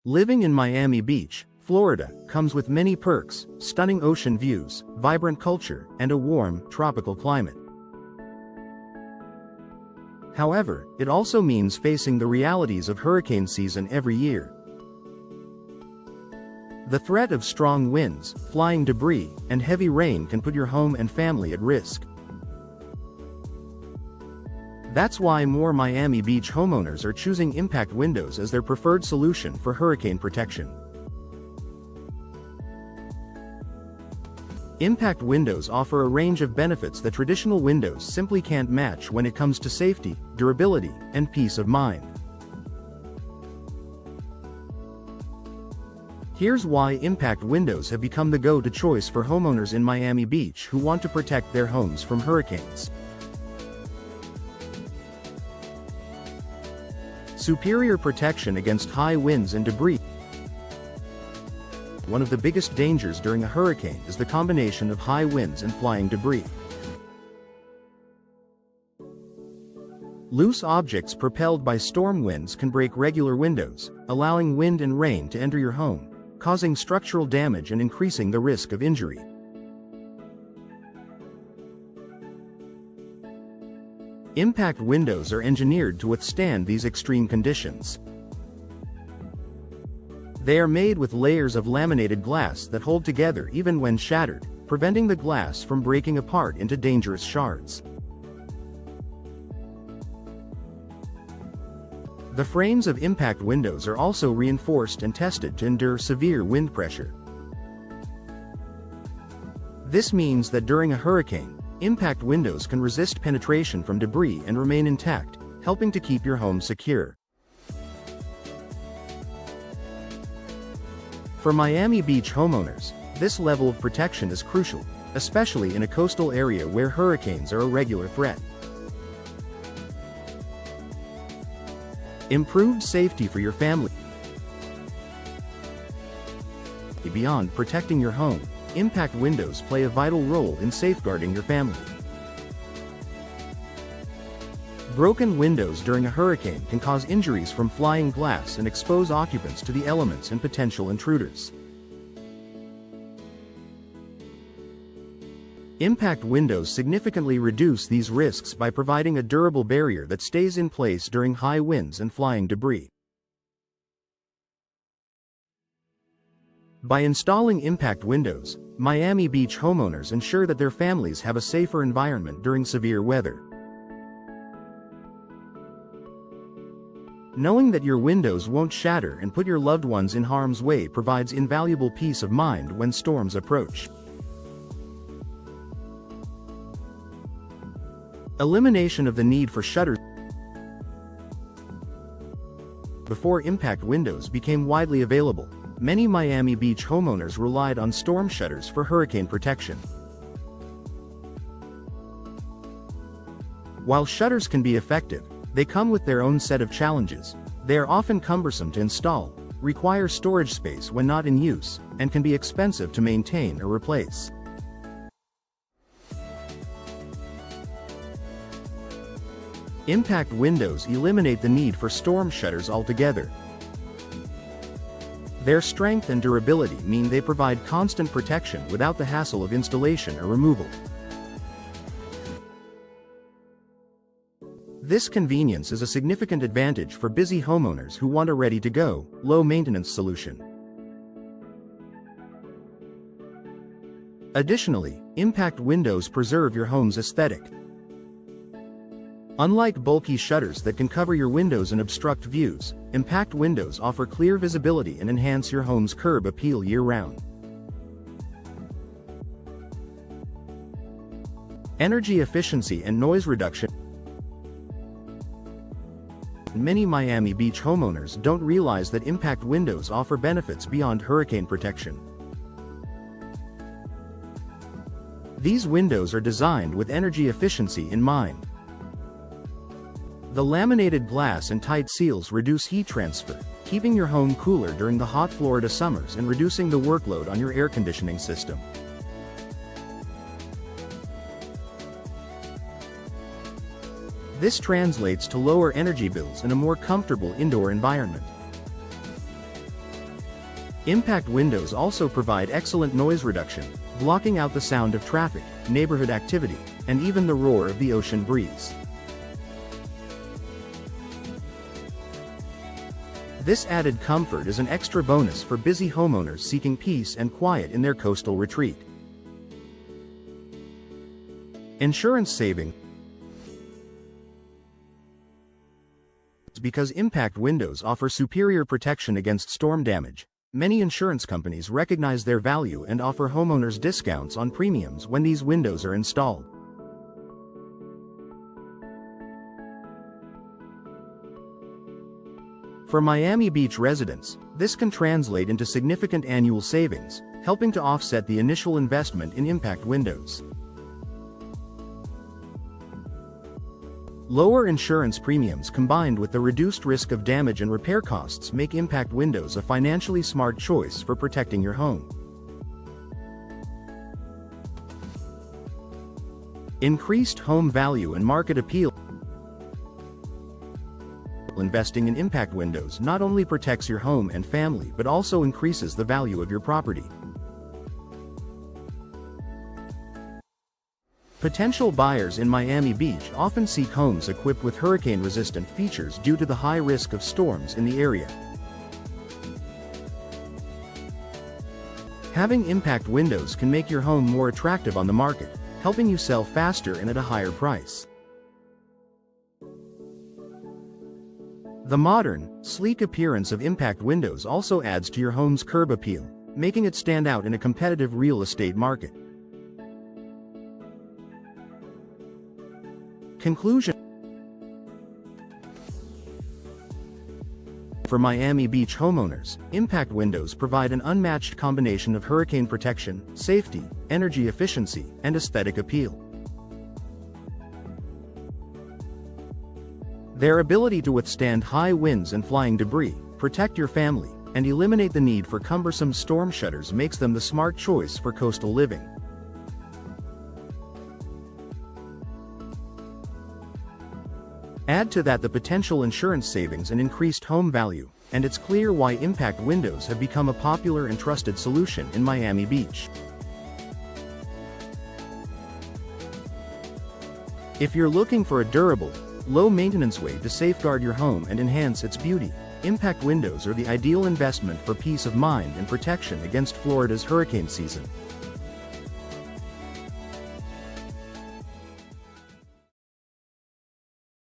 Living in Miami Beach, Florida, comes with many perks: stunning ocean views, vibrant culture, and a warm, tropical climate. However, it also means facing the realities of hurricane season every year. The threat of strong winds, flying debris, and heavy rain can put your home and family at risk. That's why more Miami Beach homeowners are choosing impact windows as their preferred solution for hurricane protection. Impact windows offer a range of benefits that traditional windows simply can't match when it comes to safety, durability, and peace of mind. Here's why impact windows have become the go-to choice for homeowners in Miami Beach who want to protect their homes from hurricanes. Superior protection against high winds and debris. One of the biggest dangers during a hurricane is the combination of high winds and flying debris. Loose objects propelled by storm winds can break regular windows, allowing wind and rain to enter your home, causing structural damage and increasing the risk of injury. Impact windows are engineered to withstand these extreme conditions. They are made with layers of laminated glass that hold together even when shattered, preventing the glass from breaking apart into dangerous shards. The frames of impact windows are also reinforced and tested to endure severe wind pressure. This means that during a hurricane, impact windows can resist penetration from debris and remain intact, helping to keep your home secure. For Miami Beach homeowners, this level of protection is crucial, especially in a coastal area where hurricanes are a regular threat. Improved safety for your family. Beyond protecting your home, impact windows play a vital role in safeguarding your family. Broken windows during a hurricane can cause injuries from flying glass and expose occupants to the elements and potential intruders. Impact windows significantly reduce these risks by providing a durable barrier that stays in place during high winds and flying debris. By installing impact windows, Miami Beach homeowners ensure that their families have a safer environment during severe weather. Knowing that your windows won't shatter and put your loved ones in harm's way provides invaluable peace of mind when storms approach. Elimination of the need for shutters. Before impact windows became widely available, many Miami Beach homeowners relied on storm shutters for hurricane protection. While shutters can be effective, they come with their own set of challenges. They are often cumbersome to install, require storage space when not in use, and can be expensive to maintain or replace. Impact windows eliminate the need for storm shutters altogether. Their strength and durability mean they provide constant protection without the hassle of installation or removal. This convenience is a significant advantage for busy homeowners who want a ready-to-go, low-maintenance solution. Additionally, impact windows preserve your home's aesthetic. Unlike bulky shutters that can cover your windows and obstruct views, impact windows offer clear visibility and enhance your home's curb appeal year-round. Energy efficiency and noise reduction. Many Miami Beach homeowners don't realize that impact windows offer benefits beyond hurricane protection. These windows are designed with energy efficiency in mind. The laminated glass and tight seals reduce heat transfer, keeping your home cooler during the hot Florida summers and reducing the workload on your air conditioning system. This translates to lower energy bills and a more comfortable indoor environment. Impact windows also provide excellent noise reduction, blocking out the sound of traffic, neighborhood activity, and even the roar of the ocean breeze. This added comfort is an extra bonus for busy homeowners seeking peace and quiet in their coastal retreat. Insurance saving. Because impact windows offer superior protection against storm damage, many insurance companies recognize their value and offer homeowners discounts on premiums when these windows are installed. For Miami Beach residents, this can translate into significant annual savings, helping to offset the initial investment in impact windows. Lower insurance premiums combined with the reduced risk of damage and repair costs make impact windows a financially smart choice for protecting your home. Increased home value and market appeal. Investing in impact windows not only protects your home and family but also increases the value of your property. Potential buyers in Miami Beach often seek homes equipped with hurricane-resistant features due to the high risk of storms in the area. Having impact windows can make your home more attractive on the market, helping you sell faster and at a higher price. The modern, sleek appearance of impact windows also adds to your home's curb appeal, making it stand out in a competitive real estate market. Conclusion. For Miami Beach homeowners, impact windows provide an unmatched combination of hurricane protection, safety, energy efficiency, and aesthetic appeal. Their ability to withstand high winds and flying debris, protect your family, and eliminate the need for cumbersome storm shutters makes them the smart choice for coastal living. Add to that the potential insurance savings and increased home value, and it's clear why impact windows have become a popular and trusted solution in Miami Beach. If you're looking for a durable, low-maintenance way to safeguard your home and enhance its beauty, impact windows are the ideal investment for peace of mind and protection against Florida's hurricane season.